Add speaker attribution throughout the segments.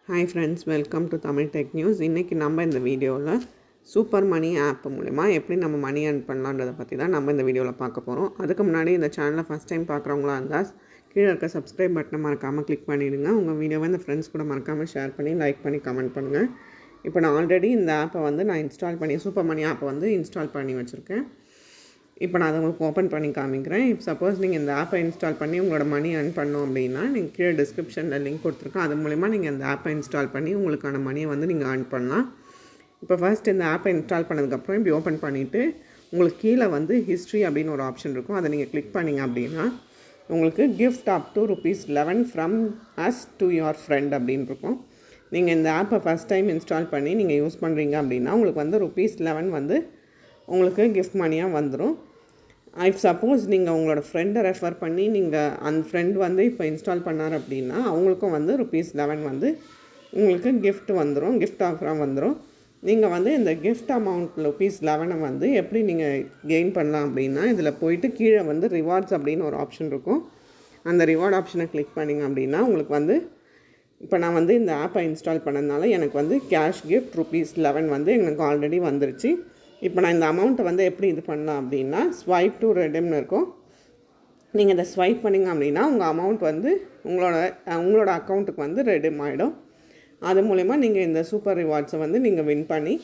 Speaker 1: Hi friends, welcome to Tamil Tech News. இன்னைக்கு நம்ம இந்த வீடியோவில் சூப்பர் மணி ஆப் மூலமா எப்படி நம்ம மணி earn பண்ணலாம்ன்றதை பற்றி தான் நம்ம இந்த வீடியோவில் பார்க்க போகிறோம். அதுக்கு முன்னாடி இந்த சேனலை ஃபஸ்ட் டைம் பார்க்குறவங்களா இருந்தால் கீழே இருக்க சப்ஸ்கிரைப் பட்டனை மறக்காமல் கிளிக் பண்ணிவிடுங்க. உங்கள் வீடியோவை இந்த ஃப்ரெண்ட்ஸ் கூட மறக்காமல் ஷேர் பண்ணி லைக் பண்ணி கமெண்ட் பண்ணுங்கள். இப்போ நான் ஆல்ரெடி இந்த ஆப்பை வந்து நான் இன்ஸ்டால் பண்ணி சூப்பர் மணி ஆப்பை வந்து இன்ஸ்டால் பண்ணி வச்சுருக்கேன். இப்போ நான் அதை உங்களுக்கு ஓப்பன் பண்ணி காமிக்கிறேன். இப்போ சப்போஸ் நீங்கள் இந்த ஆப்பை இன்ஸ்டால் பண்ணி உங்களோட மணி earn பண்ணோம் அப்படின்னா நீங்கள் கீழே டிஸ்கிரிப்ஷனில் லிங்க் கொடுத்துருக்கேன். அது மூலிமா நீங்கள் இந்த ஆப்பை இன்ஸ்டால் பண்ணி உங்களுக்கான மணியை வந்து நீங்கள் earn பண்ணலாம். இப்போ ஃபர்ஸ்ட் இந்த ஆப்பை இன்ஸ்டால் பண்ணதுக்கப்புறம் இப்படி ஓப்பன் பண்ணிவிட்டு உங்களுக்கு கீழே வந்து ஹிஸ்ட்ரி அப்படின்னு ஒரு ஆப்ஷன் இருக்கும். அதை நீங்கள் கிளிக் பண்ணிங்க அப்படின்னா உங்களுக்கு gift up to ₹11 from us to your friend அப்படின்னு இருக்கும். நீங்கள் இந்த ஆப்பை ஃபஸ்ட் டைம் இன்ஸ்டால் பண்ணி நீங்கள் யூஸ் பண்ணுறீங்க அப்படின்னா உங்களுக்கு வந்து ₹11 வந்து உங்களுக்கு கிஃப்ட் மணியாக வந்துடும். இஃப் சப்போஸ் நீங்கள் உங்களோட ஃப்ரெண்டை ரெஃபர் பண்ணி நீங்கள் அந்த ஃப்ரெண்ட் வந்து இப்போ இன்ஸ்டால் பண்ணார் அப்படின்னா அவங்களுக்கும் வந்து ₹11 வந்து உங்களுக்கு கிஃப்ட் வந்துடும், கிஃப்ட் ஆஃபராக வந்துடும். நீங்கள் வந்து இந்த கிஃப்ட் அமௌண்ட் ₹11 வந்து எப்படி நீங்கள் கெயின் பண்ணலாம் அப்படின்னா இதில் போயிட்டு கீழே வந்து ரிவார்ட்ஸ் அப்படின்னு ஒரு ஆப்ஷன் இருக்கும். அந்த ரிவார்ட் ஆப்ஷனை கிளிக் பண்ணிங்க அப்படின்னா உங்களுக்கு வந்து இப்போ நான் வந்து இந்த ஆப்பை இன்ஸ்டால் பண்ணதுனால எனக்கு வந்து கேஷ் கிஃப்ட் ₹11 வந்து எனக்கு ஆல்ரெடி வந்துருச்சு. இப்போ நான் இந்த அமௌண்ட்டை வந்து எப்படி இது பண்ணலாம் அப்படின்னா ஸ்வைப் டு ரெடீம்னு இருக்கும். நீங்கள் இதை ஸ்வைப் பண்ணிங்க அப்படின்னா உங்கள் அமௌண்ட் வந்து உங்களோட அக்கௌண்ட்டுக்கு வந்து ரெடீம் ஆகிடும். அது மூலிமா நீங்கள் இந்த சூப்பர் ரிவார்ட்ஸை வந்து நீங்கள் வின் பண்ணி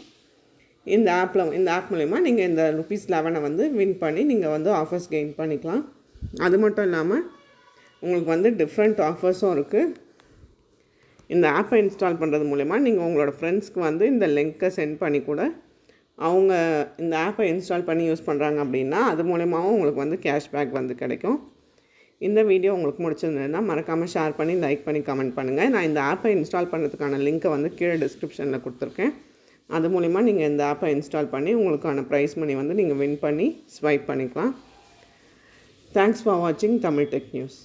Speaker 1: இந்த ஆப் மூலிமா நீங்கள் இந்த ₹11 வந்து வின் பண்ணி நீங்கள் வந்து ஆஃபர்ஸ் கெயின் பண்ணிக்கலாம். அது மட்டும் இல்லாமல் உங்களுக்கு வந்து டிஃப்ரெண்ட் ஆஃபர்ஸும் இருக்குது. இந்த ஆப்பை இன்ஸ்டால் பண்ணுறது மூலிமா நீங்கள் உங்களோட ஃப்ரெண்ட்ஸ்க்கு வந்து இந்த லிங்க்கை சென்ட் பண்ணி கூட அவங்க இந்த ஆப்பை இன்ஸ்டால் பண்ணி யூஸ் பண்ணுறாங்க அப்படின்னா அது மூலமாகவும் உங்களுக்கு வந்து கேஷ்பேக் வந்து கிடைக்கும். இந்த வீடியோ உங்களுக்கு முடிச்சிருந்ததுன்னா மறக்காமல் ஷேர் பண்ணி லைக் பண்ணி கமெண்ட் பண்ணுங்கள். நான் இந்த ஆப்பை இன்ஸ்டால் பண்ணுறதுக்கான லிங்க்கை வந்து கீழே டிஸ்கிரிப்ஷனில் கொடுத்துருக்கேன். அது மூலிமா நீங்கள் இந்த ஆப்பை இன்ஸ்டால் பண்ணி உங்களுக்கான ப்ரைஸ் மணி வந்து நீங்கள் வின் பண்ணி ஸ்வைப் பண்ணிக்கலாம். தேங்க்ஸ் ஃபார் வாட்சிங் தமிழ் டெக் நியூஸ்.